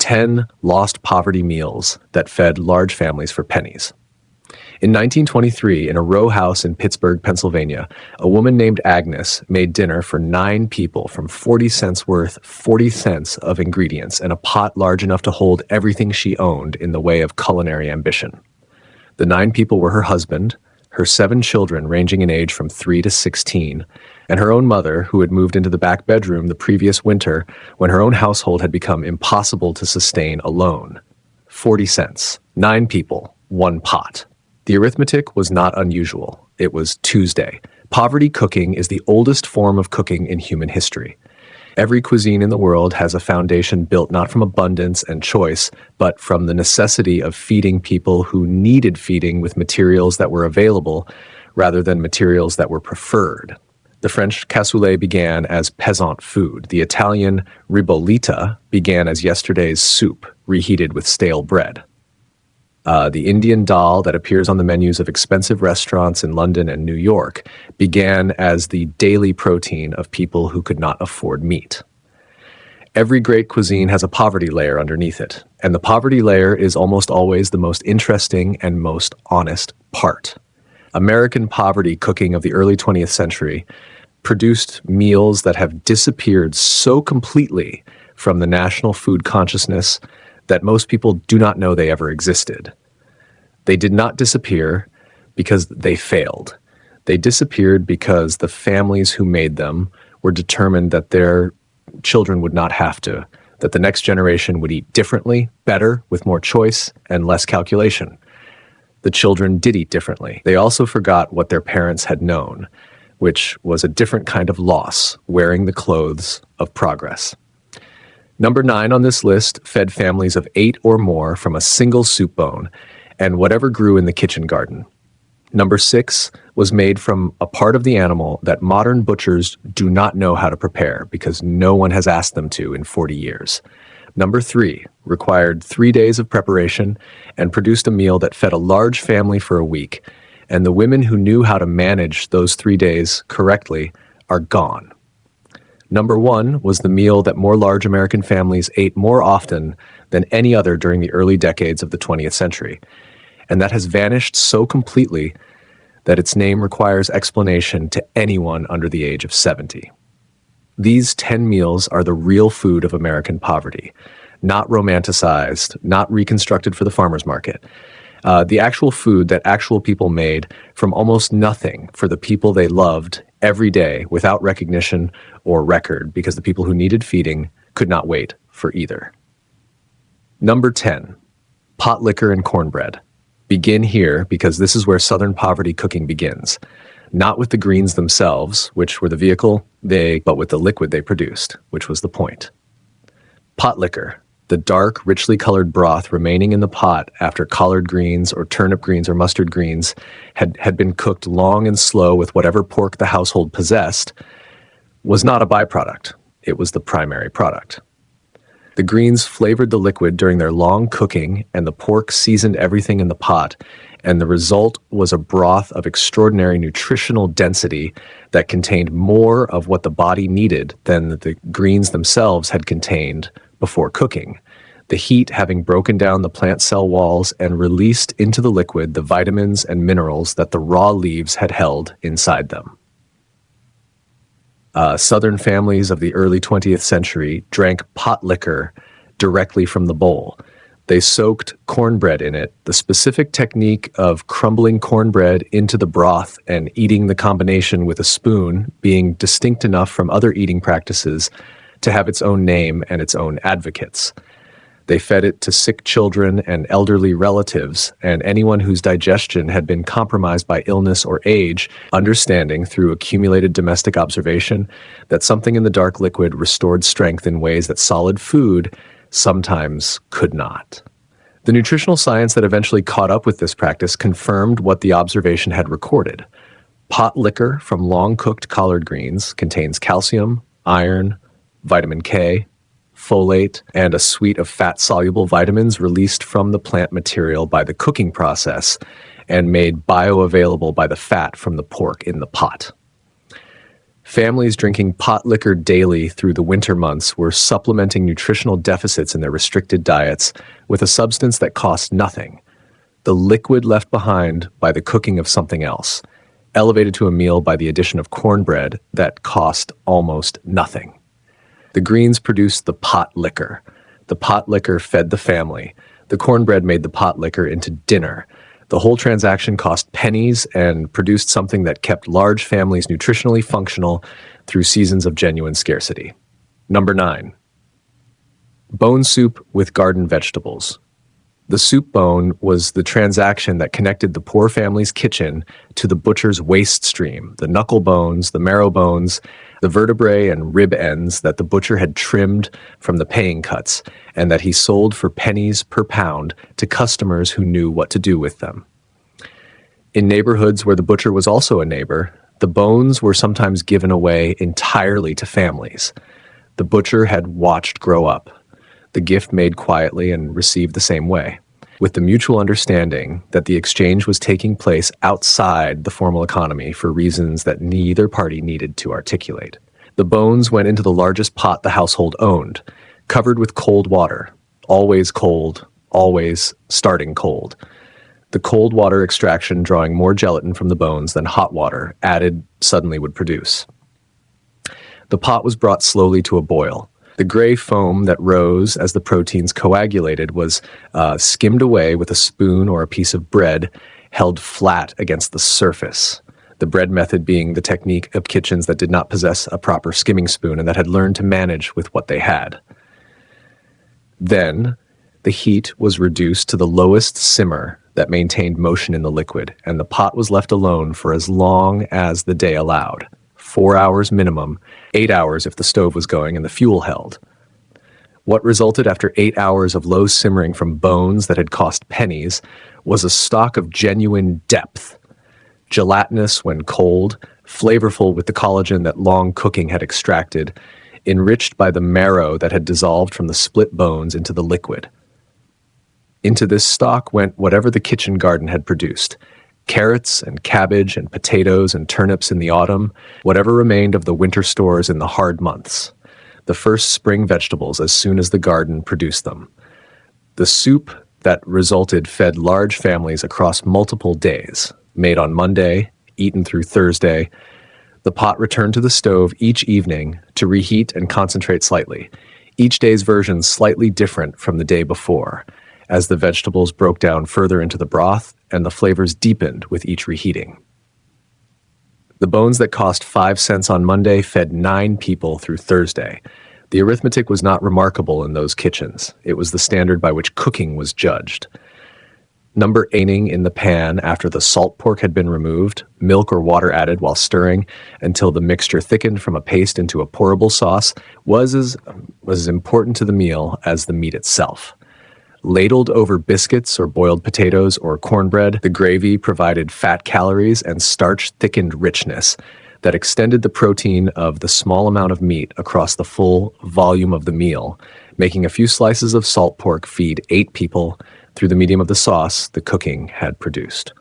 10 lost poverty meals that fed large families for pennies. In 1923, in a row house in Pittsburgh, Pennsylvania, a woman named Agnes made dinner for 9 people from 40 cents worth, 40 cents of ingredients, and a pot large enough to hold everything she owned in the way of culinary ambition. The 9 people were her husband, her 7 children ranging in age from 3 to 16, and her own mother, who had moved into the back bedroom the previous winter when her own household had become impossible to sustain alone. 40 cents, 9 people, 1 pot. The arithmetic was not unusual. It was Tuesday. Poverty cooking is the oldest form of cooking in human history. Every cuisine in the world has a foundation built not from abundance and choice, but from the necessity of feeding people who needed feeding with materials that were available rather than materials that were preferred. The French cassoulet began as peasant food. The Italian ribollita began as yesterday's soup, reheated with stale bread. The Indian dal that appears on the menus of expensive restaurants in London and New York began as the daily protein of people who could not afford meat. Every great cuisine has a poverty layer underneath it, and the poverty layer is almost always the most interesting and most honest part. American poverty cooking of the early 20th century produced meals that have disappeared so completely from the national food consciousness that most people do not know they ever existed. They did not disappear because they failed. They disappeared because the families who made them were determined that their children would not have to, that the next generation would eat differently, better, with more choice, and less calculation. The children did eat differently. They also forgot what their parents had known, which was a different kind of loss, wearing the clothes of progress. Number 9 on this list fed families of 8 or more from a single soup bone and whatever grew in the kitchen garden. Number 6 was made from a part of the animal that modern butchers do not know how to prepare because no one has asked them to in 40 years. Number 3 required 3 days of preparation and produced a meal that fed a large family for a week, and the women who knew how to manage those 3 days correctly are gone. Number 1 was the meal that more large American families ate more often than any other during the early decades of the 20th century, and that has vanished so completely that its name requires explanation to anyone under the age of 70. These 10 meals are the real food of American poverty, not romanticized, not reconstructed for the farmer's market. The actual food that actual people made from almost nothing for the people they loved every day without recognition or record because the people who needed feeding could not wait for either. Number 10, pot liquor and cornbread. Begin here because this is where Southern poverty cooking begins. Not with the greens themselves, which were the vehicle, but with the liquid they produced, which was the point. Pot liquor, the dark, richly colored broth remaining in the pot after collard greens or turnip greens or mustard greens had been cooked long and slow with whatever pork the household possessed, was not a byproduct. It was the primary product. The greens flavored the liquid during their long cooking, and the pork seasoned everything in the pot, and the result was a broth of extraordinary nutritional density that contained more of what the body needed than the greens themselves had contained before cooking, the heat having broken down the plant cell walls and released into the liquid the vitamins and minerals that the raw leaves had held inside them. Southern families of the early 20th century drank pot liquor directly from the bowl. They soaked cornbread in it, the specific technique of crumbling cornbread into the broth and eating the combination with a spoon being distinct enough from other eating practices to have its own name and its own advocates. They fed it to sick children and elderly relatives, and anyone whose digestion had been compromised by illness or age, understanding through accumulated domestic observation that something in the dark liquid restored strength in ways that solid food sometimes could not. The nutritional science that eventually caught up with this practice confirmed what the observation had recorded. Pot liquor from long-cooked collard greens contains calcium, iron, vitamin K, folate, and a suite of fat-soluble vitamins released from the plant material by the cooking process and made bioavailable by the fat from the pork in the pot. Families drinking pot liquor daily through the winter months were supplementing nutritional deficits in their restricted diets with a substance that cost nothing, the liquid left behind by the cooking of something else, elevated to a meal by the addition of cornbread that cost almost nothing. The greens produced the pot liquor. The pot liquor fed the family. The cornbread made the pot liquor into dinner. The whole transaction cost pennies and produced something that kept large families nutritionally functional through seasons of genuine scarcity. Number 9. Bone soup with garden vegetables. The soup bone was the transaction that connected the poor family's kitchen to the butcher's waste stream, the knuckle bones, the marrow bones, the vertebrae and rib ends that the butcher had trimmed from the paying cuts and that he sold for pennies per pound to customers who knew what to do with them. In neighborhoods where the butcher was also a neighbor, the bones were sometimes given away entirely to families. The butcher had watched grow up, the gift made quietly and received the same way, with the mutual understanding that the exchange was taking place outside the formal economy for reasons that neither party needed to articulate. The bones went into the largest pot the household owned, covered with cold water, always cold, always starting cold. The cold water extraction drawing more gelatin from the bones than hot water added suddenly would produce. The pot was brought slowly to a boil. The gray foam that rose as the proteins coagulated was skimmed away with a spoon or a piece of bread held flat against the surface. The bread method being the technique of kitchens that did not possess a proper skimming spoon and that had learned to manage with what they had. Then, the heat was reduced to the lowest simmer that maintained motion in the liquid, and the pot was left alone for as long as the day allowed. 4 hours minimum, 8 hours if the stove was going and the fuel held. What resulted after 8 hours of low simmering from bones that had cost pennies was a stock of genuine depth, gelatinous when cold, flavorful with the collagen that long cooking had extracted, enriched by the marrow that had dissolved from the split bones into the liquid. Into this stock went whatever the kitchen garden had produced, carrots and cabbage and potatoes and turnips in the autumn, whatever remained of the winter stores in the hard months, the first spring vegetables as soon as the garden produced them. The soup that resulted fed large families across multiple days, made on Monday, eaten through Thursday. The pot returned to the stove each evening to reheat and concentrate slightly, each day's version slightly different from the day before, as the vegetables broke down further into the broth and the flavors deepened with each reheating. The bones that cost 5 cents on Monday fed 9 people through Thursday. The arithmetic was not remarkable in those kitchens. It was the standard by which cooking was judged. Number 8ing in the pan after the salt pork had been removed, milk or water added while stirring until the mixture thickened from a paste into a pourable sauce was as important to the meal as the meat itself. Ladled over biscuits or boiled potatoes or cornbread, the gravy provided fat calories and starch-thickened richness that extended the protein of the small amount of meat across the full volume of the meal, making a few slices of salt pork feed 8 people through the medium of the sauce the cooking had produced.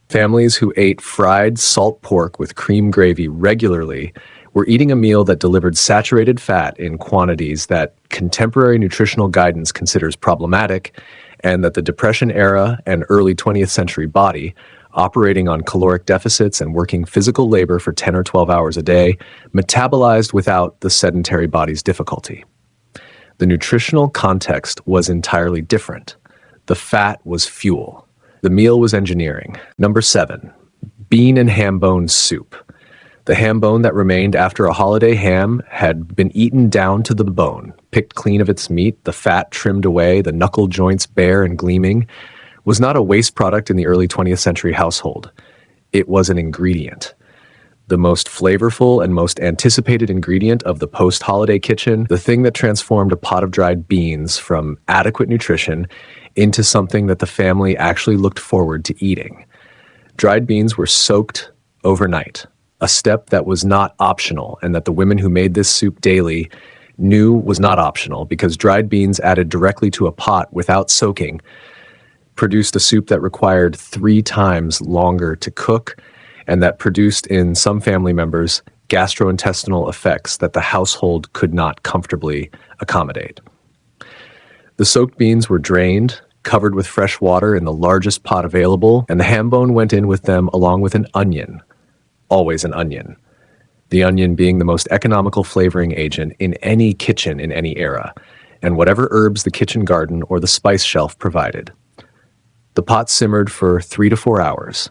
Families who ate fried salt pork with cream gravy regularly were eating a meal that delivered saturated fat in quantities that contemporary nutritional guidance considers problematic, and that the Depression era and early 20th century body, operating on caloric deficits and working physical labor for 10 or 12 hours a day, metabolized without the sedentary body's difficulty. The nutritional context was entirely different. The fat was fuel. The meal was engineering. Number 7, bean and ham bone soup. The ham bone that remained after a holiday ham had been eaten down to the bone, picked clean of its meat, the fat trimmed away, the knuckle joints bare and gleaming, was not a waste product in the early 20th century household. It was an ingredient. The most flavorful and most anticipated ingredient of the post-holiday kitchen, the thing that transformed a pot of dried beans from adequate nutrition into something that the family actually looked forward to eating. Dried beans were soaked overnight, a step that was not optional and that the women who made this soup daily knew was not optional because dried beans added directly to a pot without soaking produced a soup that required 3 times longer to cook and that produced in some family members gastrointestinal effects that the household could not comfortably accommodate. The soaked beans were drained, covered with fresh water in the largest pot available, and the ham bone went in with them along with an onion. Always an onion. The onion being the most economical flavoring agent in any kitchen in any era, and whatever herbs the kitchen garden or the spice shelf provided. The pot simmered for 3 to 4 hours.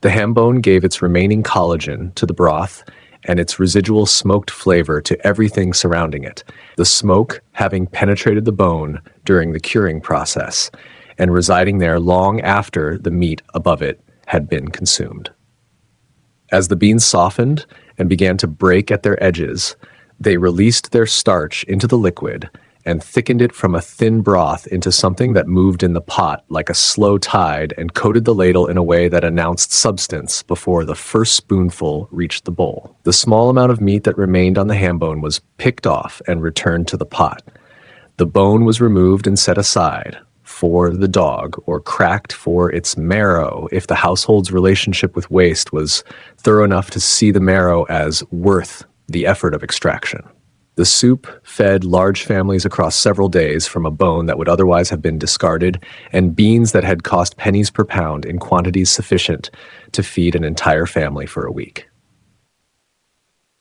The ham bone gave its remaining collagen to the broth and its residual smoked flavor to everything surrounding it, the smoke having penetrated the bone during the curing process and residing there long after the meat above it had been consumed. As the beans softened and began to break at their edges, they released their starch into the liquid and thickened it from a thin broth into something that moved in the pot like a slow tide and coated the ladle in a way that announced substance before the first spoonful reached the bowl. The small amount of meat that remained on the ham bone was picked off and returned to the pot. The bone was removed and set aside for the dog, or cracked for its marrow if the household's relationship with waste was thorough enough to see the marrow as worth the effort of extraction. The soup fed large families across several days from a bone that would otherwise have been discarded, and beans that had cost pennies per pound in quantities sufficient to feed an entire family for a week.